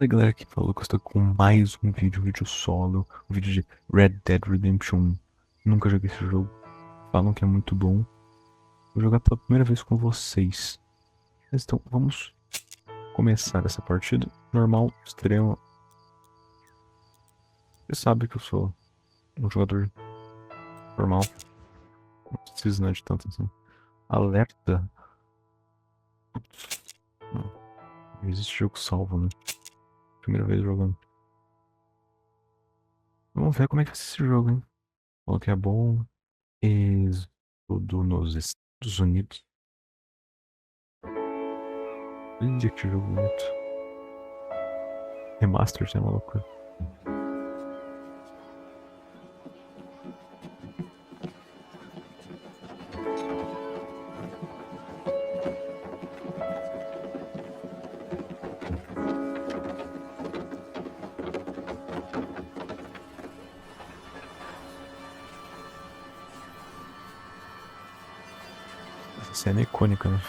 A galera que falou que eu estou com mais um vídeo solo, um vídeo de Red Dead Redemption 1. Nunca joguei esse jogo, falam que é muito bom. Vou jogar pela primeira vez com vocês. Então, vamos começar essa partida. Normal, extremo. Você sabe que eu sou um jogador normal. Não preciso, né, de tanto assim. Alerta. Putz. Não existe jogo salvo, né? Primeira vez jogando. Vamos ver como é que vai ser esse jogo, hein? Falou que é bom. Êxodo nos Estados Unidos. Olha que jogo bonito. Remaster, é uma loucura. Essa cena é icônica, né?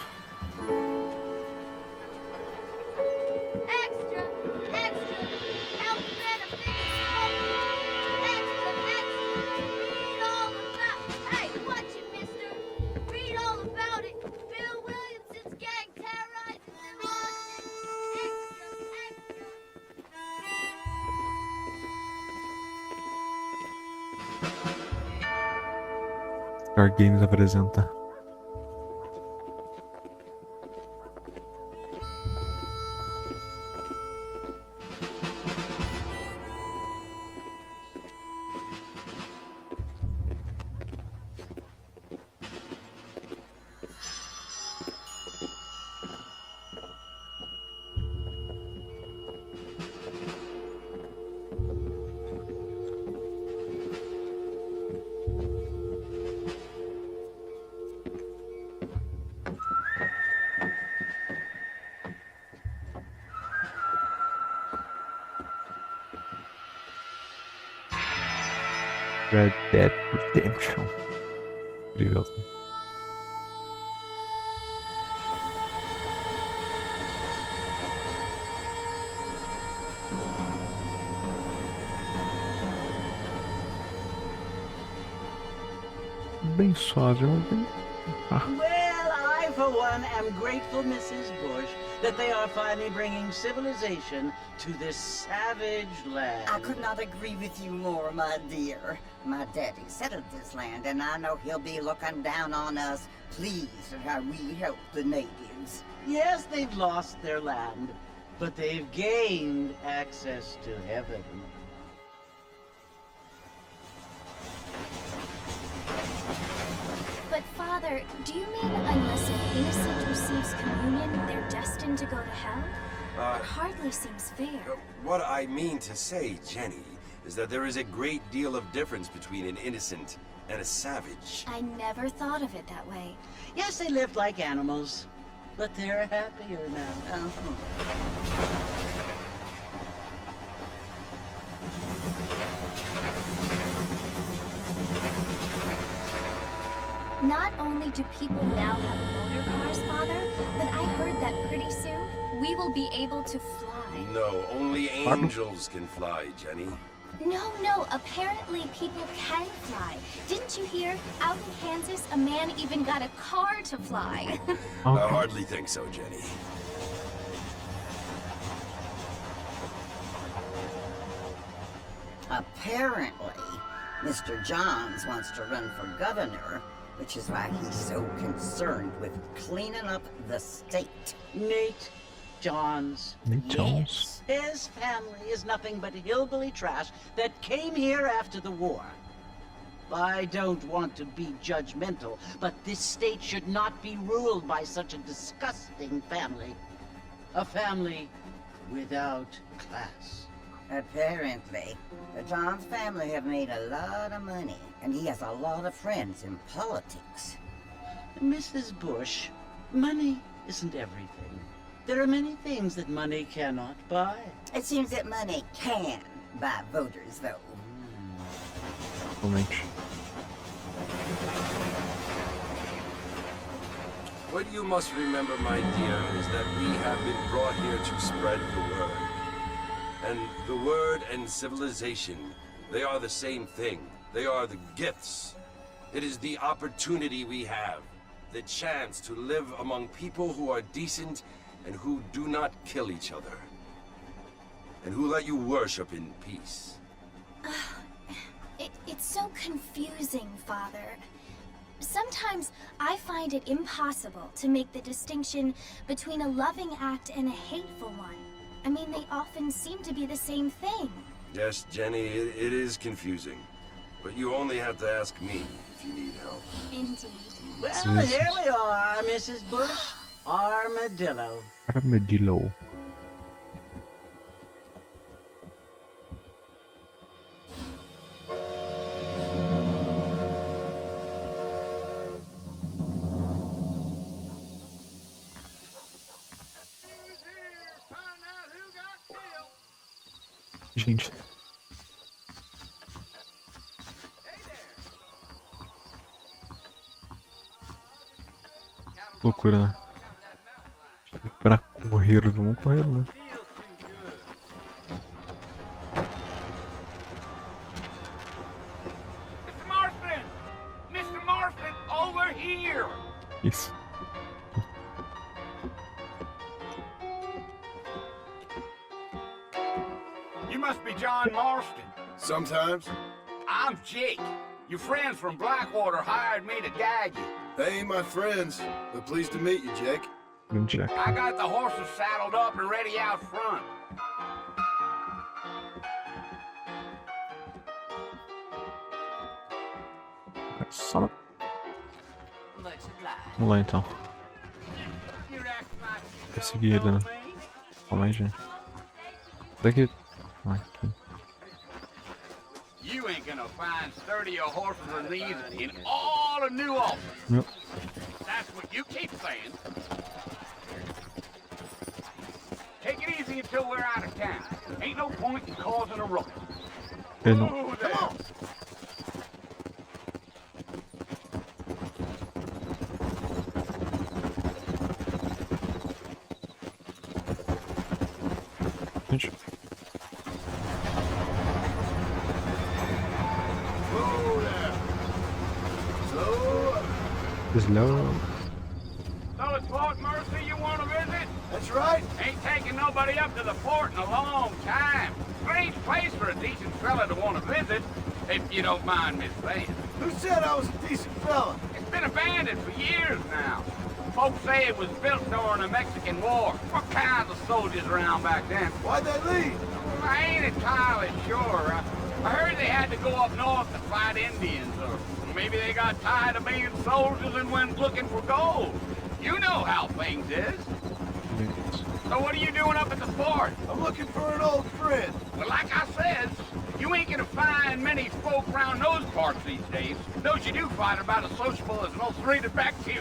Star Games apresenta. Red Dead Redemption. Incrível. Bem suave, mas bem... Well, I, for one, am grateful, Mrs. Bush, that they are finally bringing civilization to this savage land. I could not agree with you more, my dear. My daddy settled this land, and I know he'll be looking down on us, pleased at how we help the natives. Yes, they've lost their land, but they've gained access to heaven. But Father, do you mean unless an innocent receives communion, they're destined to go to hell? It hardly seems fair. What I mean to say, Jenny, is that there is a great deal of difference between an innocent and a savage. I never thought of it that way. Yes, they lived like animals, but they're happier now. Not only do people now have motor cars, Father, but I heard that pretty soon we will be able to fly. No, only angels can fly, Jenny. No, apparently people can fly. Didn't you hear? Out in Kansas, a man even got a car to fly. I hardly think so, Jenny. Apparently, Mr. Johns wants to run for governor, which is why he's so concerned with cleaning up the state. Nate Johns. Nate Jones. His family is nothing but hillbilly trash that came here after the war. I don't want to be judgmental, but this state should not be ruled by such a disgusting family. A family without class. Apparently, the Johns family have made a lot of money, and he has a lot of friends in politics. Mrs. Bush, money isn't everything. There are many things that money cannot buy. It seems that money can buy voters, though. Realmente. What you must remember, my dear, is that we have been brought here to spread the word. And the word and civilization, they are the same thing. They are the gifts. It is the opportunity we have, the chance to live among people who are decent and who do not kill each other, and who let you worship in peace. It's so confusing, Father. Sometimes I find it impossible to make the distinction between a loving act and a hateful one. I mean, they often seem to be the same thing. Yes, Jenny, it is confusing. But you only have to ask me if you need help. Indeed. Well, here we are, Mrs. Bush. Armadillo. Armadillo. Gente. Loucura, né? Pra correr, vamos correr, né? Mr. Marston! Mr. Marston, over here! Isso. You must be John Marston. Sometimes. I'm Jake. Your friends from Blackwater hired me to guide you. They ain't my friends, but pleased to meet you, Jake. Grande Jack. I got the horses saddled up and ready out front. Só... Vamos lá então. Vou seguir ele, né? Calma aí, gente. Daqui. Aqui. You ain't gonna find sturdier horses than these in all of New Ulm. Yep. That's what you keep saying. Take it easy until we're out of town. Ain't no point in causing a ruckus. Ele não. Ooh, there. Come on. Gente. Slow. So it's Fort Mercy you want to visit? That's right. Ain't taking nobody up to the fort in a long time. Strange place for a decent fella to want to visit, if you don't mind me saying. Who said I was a decent fella? It's been abandoned for years now. Folks say it was built during the Mexican War. What kinds of soldiers around back then? Why'd they leave? I ain't entirely sure. I heard they had to go up north to fight Indians, or maybe they got tired of being soldiers and went looking for gold. You know how things is. So what are you doing up at the fort? I'm looking for an old friend. Well, like I said, you ain't gonna find many folk around those parts these days. Those you do find are about as sociable as an old three-to back to you.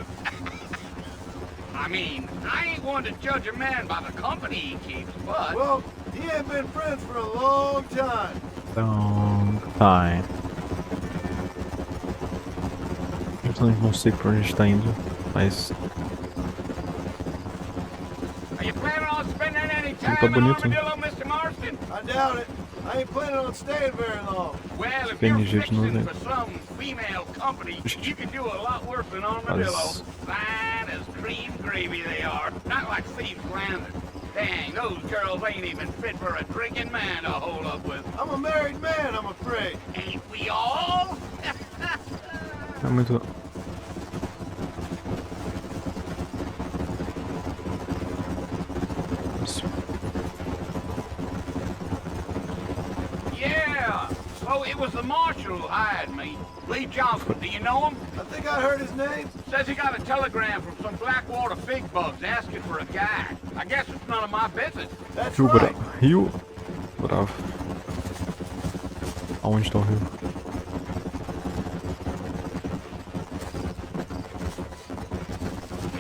I mean, I ain't one to judge a man by the company he keeps, but... Well, he ain't been friends for a long time. Long time. Eu também não sei pra onde a gente tá indo, mas Are you planning on spending any time tá in bonito, hein? Armadillo, Mr. Marston? I doubt it. I ain't planning on staying very long. Well, if Bem you're jeito de não fixing ver. for some female company, you can do a lot worse than Armadillo. Mas- Fine as cream gravy they are. Not like Steve Flanders. Dang, those girls ain't even fit for a drinking man to hold up with. I'm a married man, I'm afraid. Ain't we all? é muito. Isso. Yeah. So it was the marshal who hired me. Lee Johnson, do you know him? I think I heard his name. Says he got a telegram from some Blackwater fig bugs asking for a guy. I guess it's none of my business. That's Rio right. Bravo. Rio Bravo. Aonde tá o rio?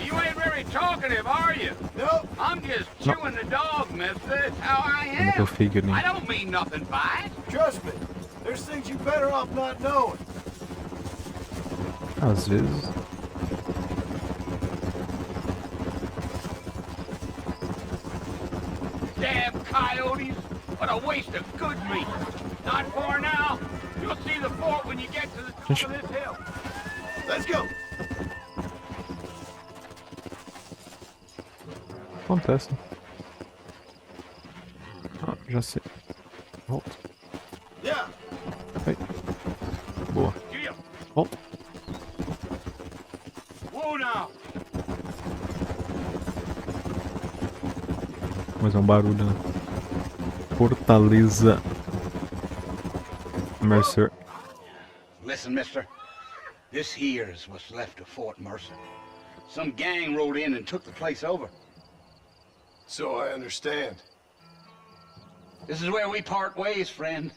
You ain't very talkative, are you? Nope. I'm just chewing the dog, mister. That's how I Eu não tô am. figuring. I don't mean nothing by it. Trust me. There's things you better off not knowing. Às vezes. Damn coyotes. What a waste of good meat. Not far now. You'll see the fort when you get to the top of this hill. Let's go. Acontece. Ah, já sei. Volta. Yeah. Aí. Boa. Yeah. Volta. Whoa now. Mas é um barulho, né? Fortaleza Mercer. Listen, mister. This here's what's left of Fort Mercer. Some gang rode in and took the place over. So I understand. This is where we part ways, friend.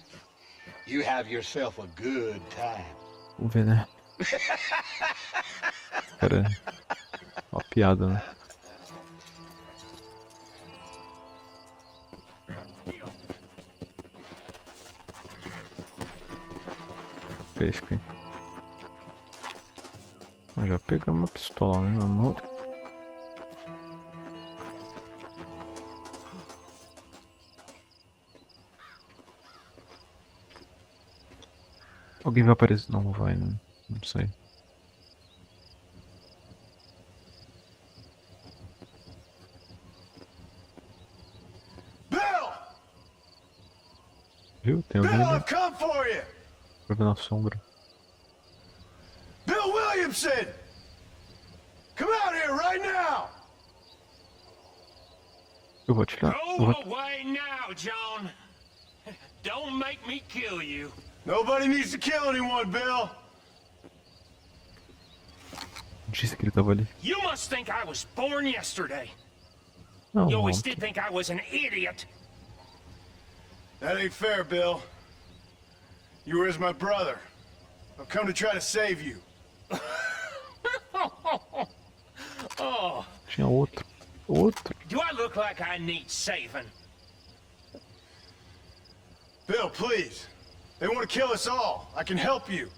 You have yourself a good time. Vamos ver, né? Cara, uma piada, né? Pesca. Já pegamos uma pistola, né, amor? Alguém vai aparecer? Não, não vai, né? Não sei. Bill! Viu? Tem alguém Bill, ali. I've come for you! Pra ver na sombra. Bill Williamson! Come out here right now! Eu vou atirar. Eu Go vou... away now, John. Don't make me kill you. Nobody needs to kill anyone, Bill! Disse que ele tava ali. You must think I was born yesterday. Não, You always não. did think I was an idiot. That ain't fair, Bill. You were as my brother. I've come to try to save you. Oh, Tinha outro. Outro. do I look like I need saving? Bill, please. They want to kill us all. I can help you.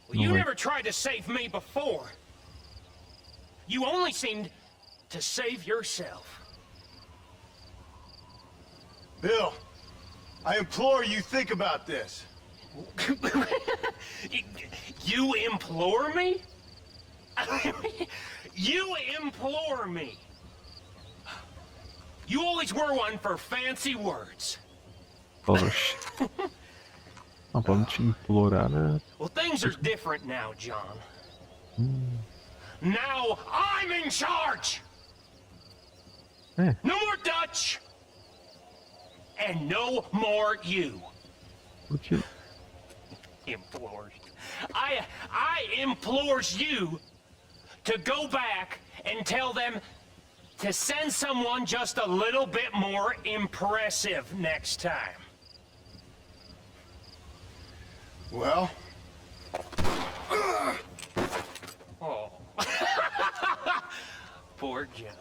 Well, you No way. never tried to save me before. You only seemed to save yourself. Bill, I implore you think about this. You implore me? You implore me. You always were one for fancy words. Oxe. Não, vamos te implorar, né? Well, things are different now, John. Now I'm in charge. É. No more Dutch. And no more you. Porque. Implores. I implores you to go back and tell them to send someone just a little bit more impressive next time. Well, Oh. Poor John.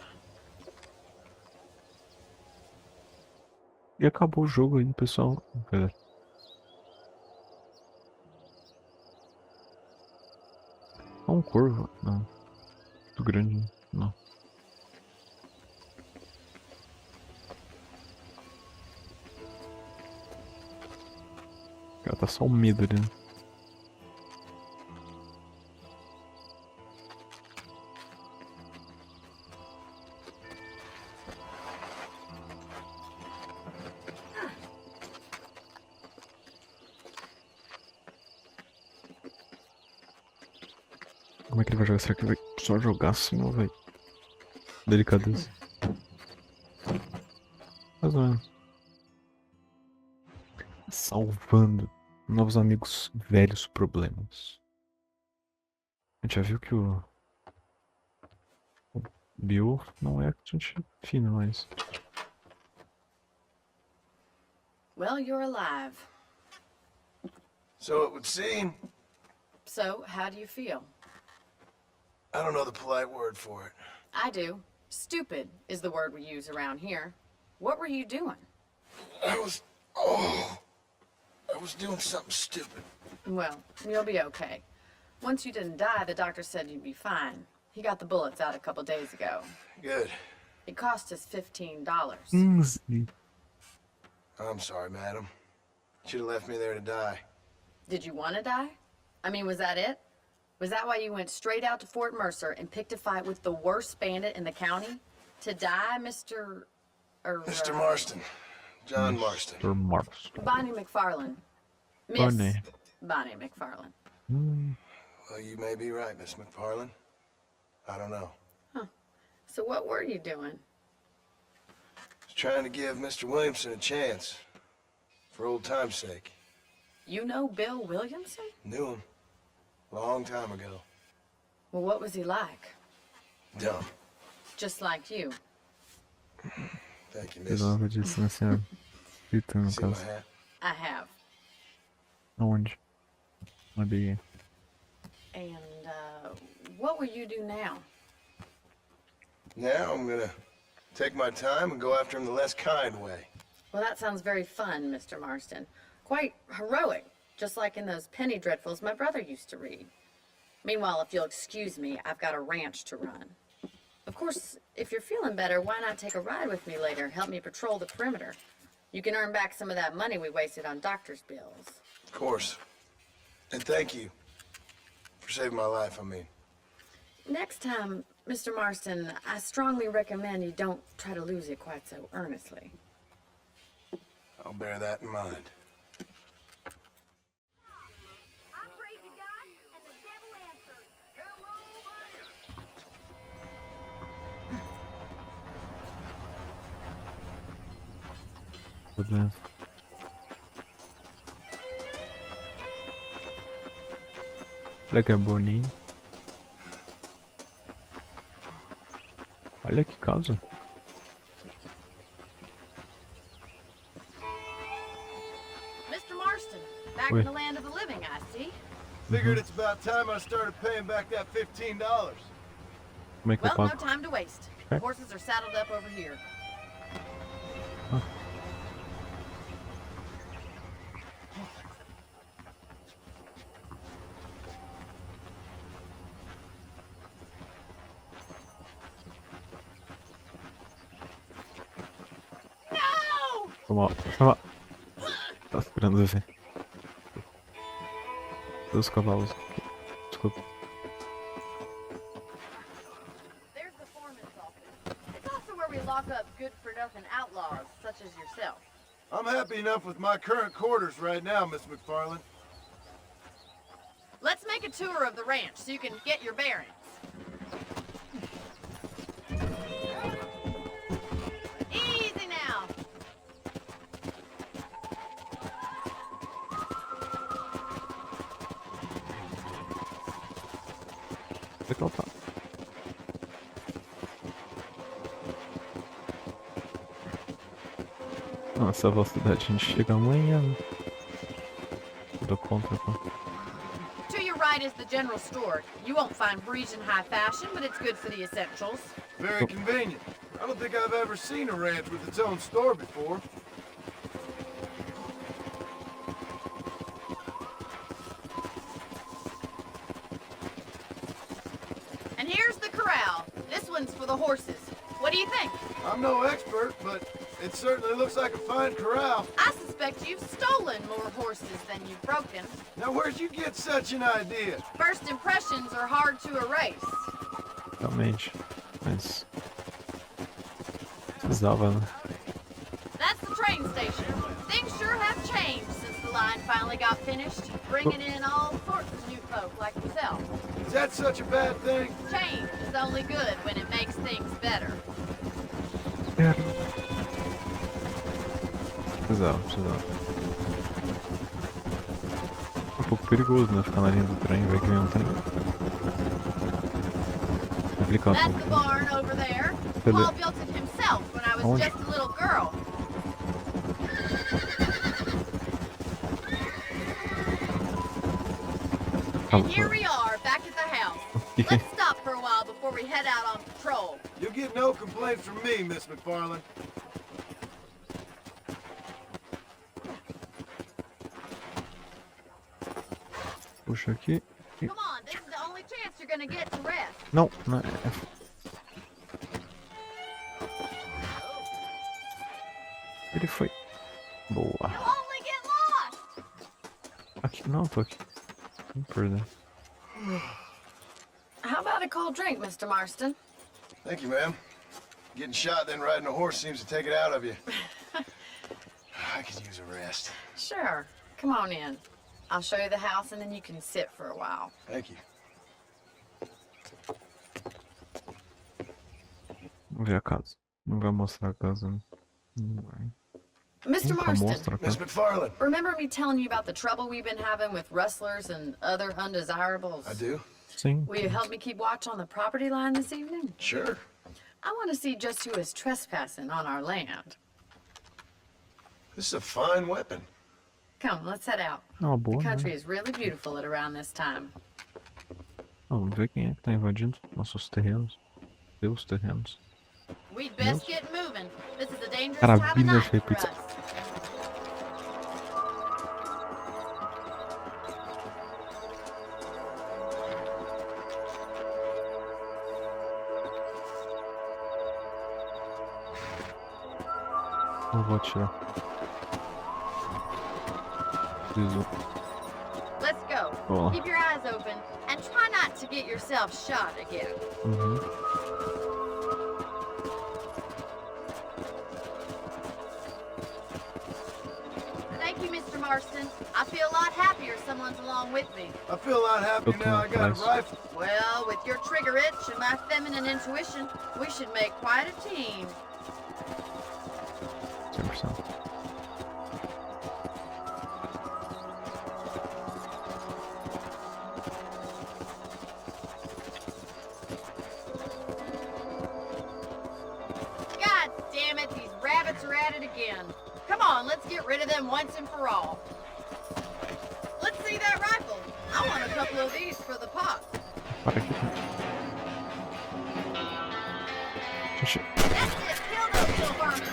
E acabou o jogo aí, pessoal. Pera. Um corvo? Não. Muito grande. Não. O cara tá só um medo ali, né? Como é que ele vai jogar? Será que ele vai só jogar assim ou vai? Delicadeza. Mais ou menos. Salvando novos amigos, velhos problemas. A gente já viu que o Bill não é gente fina, mas. Well, you're alive. so it would seem. So, how do you feel? I don't know the polite word for it. I do. Stupid is the word we use around here. What were you doing? I was doing something stupid. Well, you'll be okay. Once you didn't die, the doctor said you'd be fine. He got the bullets out a couple days ago. Good. It cost us $15. 15. I'm sorry, madam. Should have left me there to die. Did you want to die? I mean, was that it? Was that why you went straight out to Fort Mercer and picked a fight with the worst bandit in the county? To die, Mr. Mr. Marston. John Marston. Mr. Marston. Bonnie McFarlane. Miss Bonnie. Bonnie McFarlane. Well, you may be right, Miss McFarlane. I don't know. So what were you doing? Just trying to give Mr. Williamson a chance. For old time's sake. You know Bill Williamson? Knew him. Long time ago. Well, what was he like? Dumb. Just like you. Thank you, miss. Precisava distanciar. Eita, no See my caso. hat? I have. Aonde? Não big. And, what will you do now? Now I'm gonna take my time and go after him the less kind way. Well, that sounds very fun, Mr. Marston. Quite heroic, just like in those penny dreadfuls my brother used to read. Meanwhile, if you'll excuse me, I've got a ranch to run. Of course, if you're feeling better, why not take a ride with me later? Help me patrol the perimeter. You can earn back some of that money we wasted on doctor's bills. Of course. And thank you. For saving my life, I mean. Next time, Mr. Marston, I strongly recommend you don't try to lose it quite so earnestly. I'll bear that in mind. Beleza. Olha que boninho. Olha que casa. Mr. Marston, back Wait. in the land of the living, I see. Figured it's about time I started paying back that $15. Como é que eu Well, no pago? time to waste. Okay. Horses are saddled up over here. No! Calma. Tá esperando ver. Os cavalos. Desculpa. There's the foreman's office. It's also where we lock up good-for-nothing outlaws, such as yourself. I'm happy enough with my current quarters right now, Miss McFarlane. Let's make a tour of the ranch so you can get your bearings. Easy now. Onde é que ela tá? Nossa, a velocidade a gente chega amanhã. Tudo contra, pô. To your right is the general store. You won't find Parisian high fashion, but it's good for the essentials. Very convenient. I don't think I've ever seen a ranch with its own store before. And here's the corral. This one's for the horses. What do you think? I'm no expert, but it certainly looks like a fine corral. I suspect you've stolen more horses than you've broken. Now, where'd you get such an idea? First impressions are hard to erase. Realmente. Mas. Precisava, né? That's the train station. Things sure have changed since the line finally got finished, bringing in all sorts of new folk like yourself. Is that such a bad thing? Change is only good when it makes things better. Precisava. É um pouco perigoso, né? Ficar na linha do trem, vai que vem um trem. Complicado. That's the barn over there. Paul built it himself when I was Onde? just a little girl. And here we are, back at the house. Let's stop for a while before we head out on patrol. You'll get no complaints from me, Miss McFarlane. Puxa aqui. Come on, this is the only chance you're gonna get to rest. Não, não é. Ele foi. Boa. You'll only get lost. Aqui, não, tô aqui. Não perder. How about a cold drink, Mr. Marston? Thank you, ma'am. Getting shot, then riding a horse seems to take it out of you. I could use a rest. Sure. Come on in. I'll show you the house and then you can sit for a while. Thank you. Vamos ver a casa. Não vai mostrar a casa, né? Não vai. Mr. Nunca Marston, mostra a Miss casa. McFarland. remember me telling you about the trouble we've been having with rustlers and other undesirables? I do? Sim. Will you help me keep watch on the property line this evening? Sure. I want to see just who is trespassing on our land. This is a fine weapon. Come, let's head out. É uma The boa, country né? is really beautiful at around this time. Vamos ver quem é que tá invadindo nossos terrenos. Seus terrenos. We'd best get moving. This is a dangerous Carabina time of night de for pizza. us. Não vou atirar. Preciso. Let's go. Boa. Keep your eyes open and try not to get yourself shot again. Uhum. Thank you, Mr. Marston. I feel a lot happier someone's along with me. I feel a lot happier now I got a rifle. Well, with your trigger itch and my feminine intuition, we should make quite a team. 100%. God damn it, these rabbits are at it again. Come on, let's get rid of them once and for all. Let's see that rifle. I want a couple of these for the pot. Para aqui. Ixi. That's it, kill those little vermin.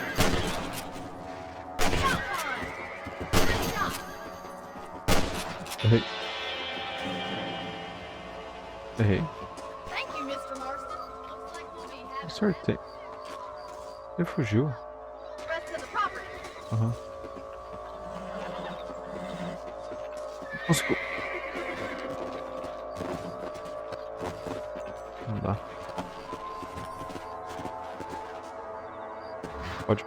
Shot one. Good shot. Errei. Errei. Thank you, Mr. Marston. Looks like we'll be having Acertei. Ele fugiu. the rest of the property. Aham. Conseguiu. Não dá. Pode.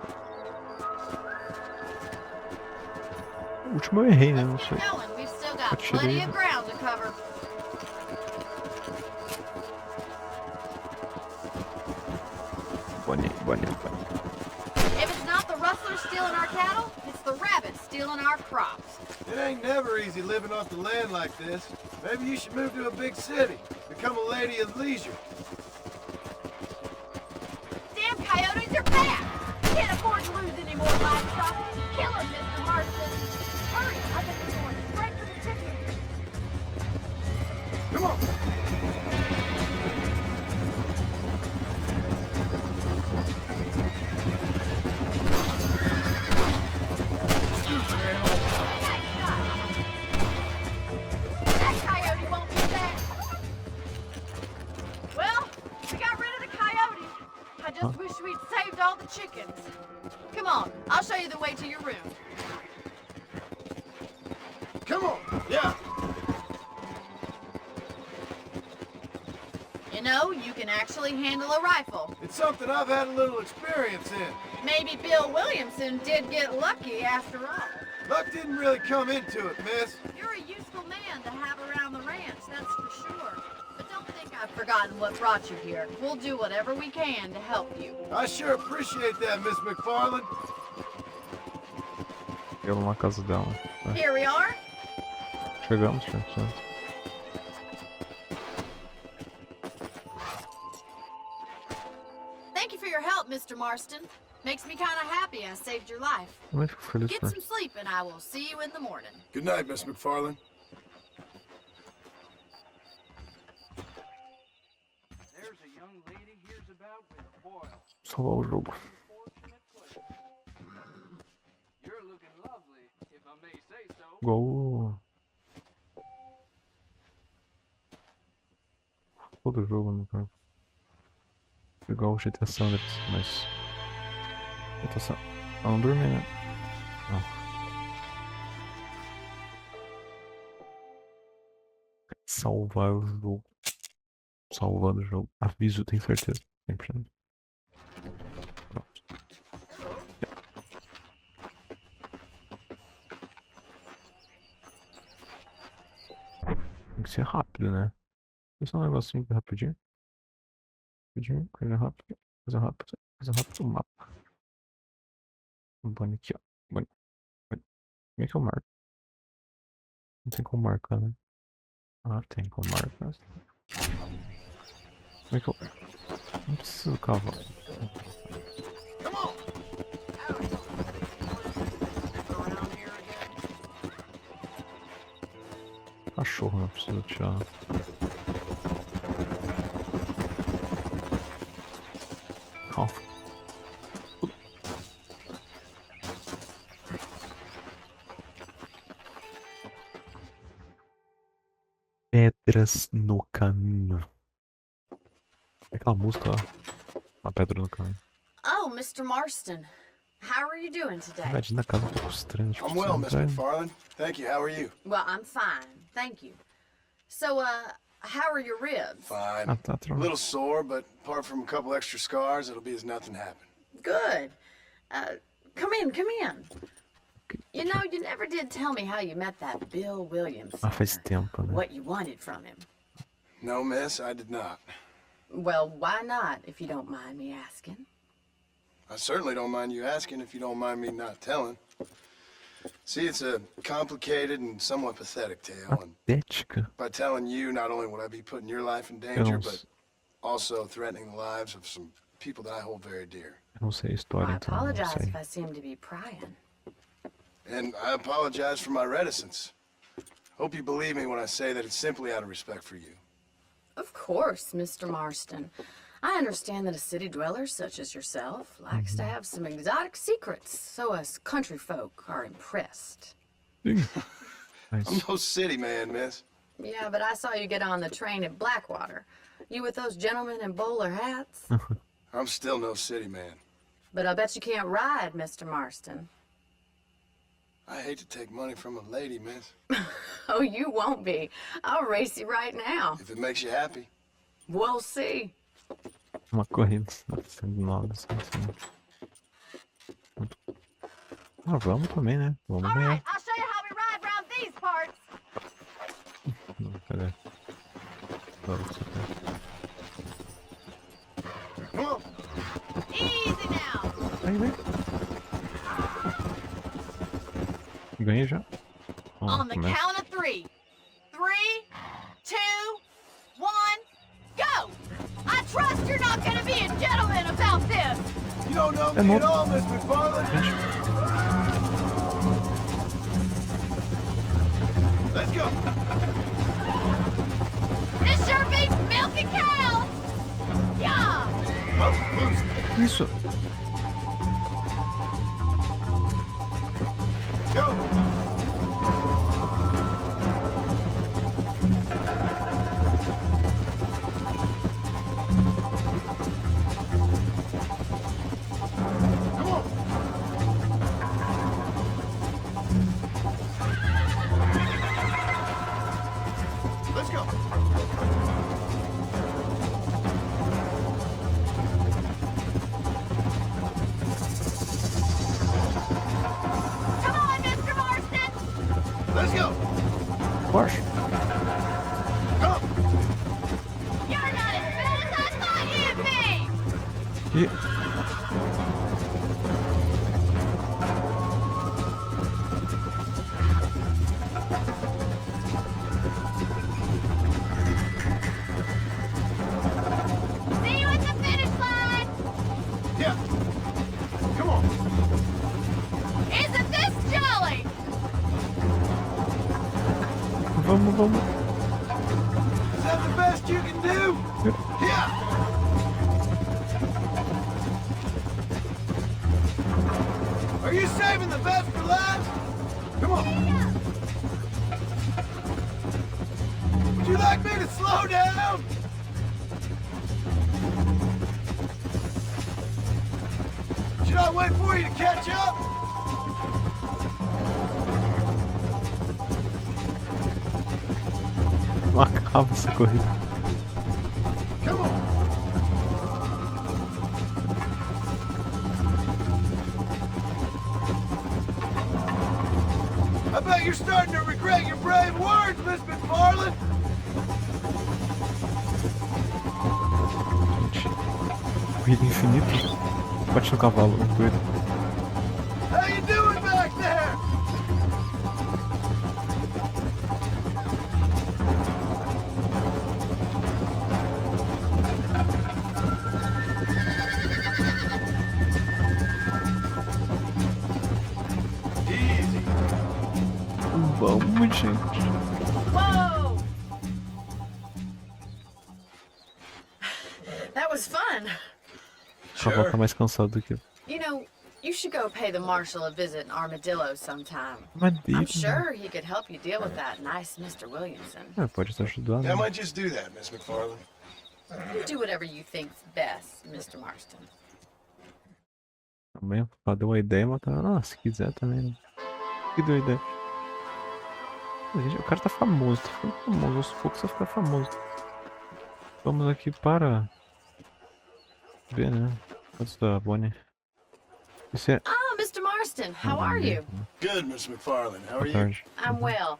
O último eu errei, né? Não sei. Keep going. We've still got Atirei. plenty of ground to cover. Bonito, bonito, bonito. If it's not the rustlers stealing our cattle, it's the rabbits stealing our crops. It ain't never easy living off the land like this. Maybe you should move to a big city. Become a lady of leisure. Damn coyotes are back! Can't afford to lose any more livestock. Kill them, Mr. Marston. Hurry, I think we're going straight for the chickens. Come on. Nice shot. That coyote won't be back. Well, we got rid of the coyotes. I just wish we'd saved all the chickens. Come on, I'll show you the way to your room. Come on. Yeah. You know, you can actually handle a rifle. It's something I've had a little experience in. Maybe Bill Williamson did get lucky after all. Luck didn't really come into it, miss. You're a useful man to have around the ranch, that's for sure. But don't think I've forgotten what brought you here. We'll do whatever we can to help you. I sure appreciate that, Miss McFarland. Eu na casa dela. Tá. Here we are. Chegamos, gente. Thank you for your help, Mr. Marston. Makes me kind of happy I saved your life. Também fico feliz Get por. some sleep and I will see you in the morning. Good night, Miss McFarland. There's a young lady hears about with a boil. Salvar o jogo. You're looking lovely, if I may say so. Igual o. Todo jogo, no caso. Igual o GTA Sanders, mas. GTA San... Vamos dormir, né? Salvar o jogo. Salvando o jogo. Aviso, tenho certeza. 100%. Pronto. Tem que ser rápido, né? Vou só um negocinho aqui rapidinho. Rapidinho, coisa rápida. Coisa rápida. Coisa rápida. O mapa. Vamos aqui, ó. Como é que eu marco? Não tem como marcar, né? Ah, tem como marcar. Como é que eu... Não preciso cavar. Cachorro, não preciso tirar. Calma. Pedras no caminho. É aquela música lá. Uma pedra no caminho. Oh, Mr. Marston. How are you doing today? Invadindo a casa um pouco estranho. Tipo, I'm well, Miss estranho. McFarland. Thank you. How are you? Well, I'm fine. Thank you. So, how are your ribs? Fine. Ah, tá A tranquilo. little sore, but apart from a couple extra scars, it'll be as nothing happened. Good. Come in, come in. You know, you never did tell me how you met that Bill Williams. Ah, faz tempo, né? What you wanted from him. No, miss, I did not. Well, why not, if you don't mind me asking? I certainly don't mind you asking if you don't mind me not telling. See, it's a complicated and somewhat pathetic tale, and Patética. by telling you, not only would I be putting your life in danger, but also threatening the lives of some people that I hold very dear. Eu não sei a Well, história, I então não apologize sei. if I seem to be prying. And I apologize for my reticence. Hope you believe me when I say that it's simply out of respect for you. Of course, Mr. Marston. I understand that a city dweller such as yourself likes to have some exotic secrets, so us country folk are impressed. Nice. I'm no city man, miss. Yeah, but I saw you get on the train at Blackwater. You with those gentlemen in bowler hats? I'm still no city man. But I bet you can't ride, Mr. Marston. I hate to take money from a lady, miss. Oh, you won't be. I'll race you right now. If it makes you happy. We'll see. Uma corrida. Nada, assim. Muito... Ah, vamos também, né? Vamos All ganhar. right, I'll show you how we ride around these parts. Não, cadê? Vamos, isso aqui. Come on. Easy now. Aí, vem. Ganhei já. On the começa. count of 3. 3, 2, 1, go! I trust you're not gonna be a gentleman about this. You don't know É me at novo. all, Miss McFarland. Let's go. This sure beats milking cows. Yeah. Isso! Go. Come on. Let's go. Come on, Mr. Marston. Let's go. Porsche! Come. You're not as bad as I thought you'd be. E... See you at the finish line. Yeah. Come on. Isn't this jolly? Vamos, vamos. Is that the best you can do? Yeah. Are you saving the best for last? Come on. Would you like me to slow down? Should I I'll wait for you to catch up. Não acaba essa corrida. Come on. I bet you're starting to regret your brave words, Miss McFarland. Corrida infinita. Bate no cavalo, doido. How you doing back there? Easy. Vamos, gente. Whoa! That was fun. O cavalo tá mais cansado do que eu. You know, you should go pay the marshal a visit in Armadillo sometime. Mas I'm dele, sure he could help you deal with that nice Mr. Williamson. Pode te ajudar, I né? might just do that, Miss McFarland. You do whatever you think's best, Mr. Marston. Também, ela deu a ideia, mas tá... Ah, se quiser também, né? Que deu a ideia. Gente, o cara tá famoso, tá ficando famoso. Aos poucos vai ficar famoso. Vamos aqui para... ver, né? Antes da Bonnie. Isso é... Ah, Mr. Marston, how are you? Good, Miss McFarland. How are Boa you? tarde. I'm well.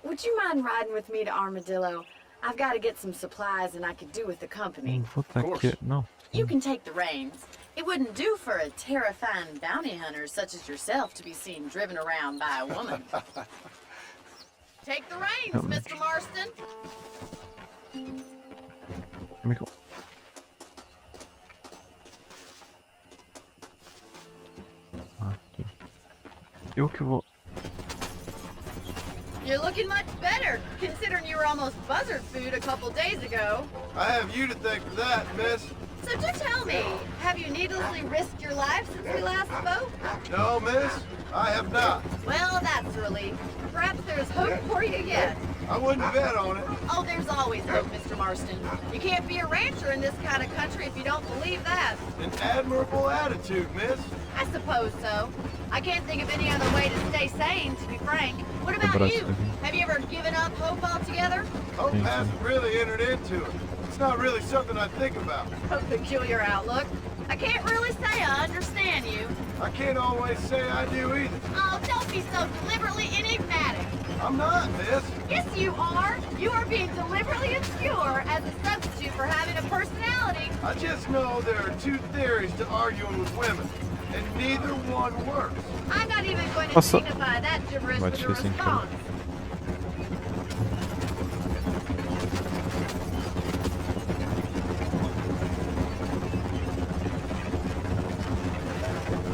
Would you mind riding with me to Armadillo? I've got to get some supplies and I could do with the company. Não vou estar aqui... Não. You can take the reins. It wouldn't do for a terrifying bounty hunter such as yourself to be seen driven around by a woman. Take the reins, Mr. Marston. Como é que eu... Aqui. Eu que vou... You're looking much better, considering you were almost buzzard food a couple days ago. I have you to thank for that, miss. So do tell me, have you needlessly risked your life since we last spoke? No, miss, I have not. Well, that's a relief. Perhaps there's hope for you yet. I wouldn't bet on it. Oh, there's always hope, Mr. Marston. You can't be a rancher in this kind of country if you don't believe that. An admirable attitude, miss. I suppose so. I can't think of any other way to stay sane, to be frank. What about Abraço, you? Davi. Have you ever given up hope altogether? Hope Thank you. hasn't really entered into it. It's not really something I think about. A peculiar outlook. I can't really say I understand you. I can't always say I do either. Oh, don't be so deliberately enigmatic. I'm not, miss. Yes, you are. You are being deliberately obscure as a substitute for having a personality. I just know there are two theories to arguing with women, and neither one works. I'm not even going to Nossa. signify that gibberish Vai with te a sentir. response.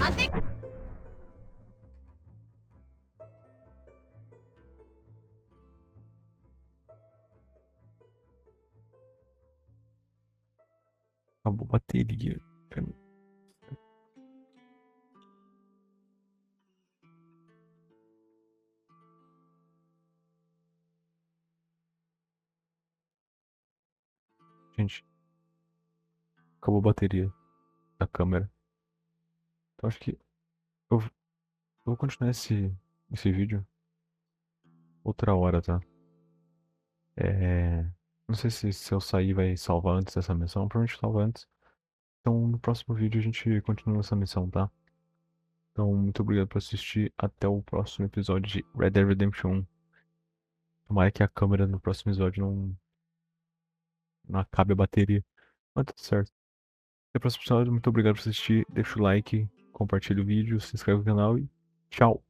I think Acabou a bateria. Gente, acabou a bateria da câmera. Então acho que eu vou continuar esse vídeo outra hora, tá? Não sei se eu sair vai salvar antes dessa missão. Provavelmente salva antes. Então no próximo vídeo a gente continua essa missão, tá? Então muito obrigado por assistir. Até o próximo episódio de Red Dead Redemption 1. Tomara que a câmera no próximo episódio não acabe a bateria. Mas tudo certo. Até o próximo episódio. Muito obrigado por assistir. Deixa o like, compartilha o vídeo, se inscreve no canal e tchau!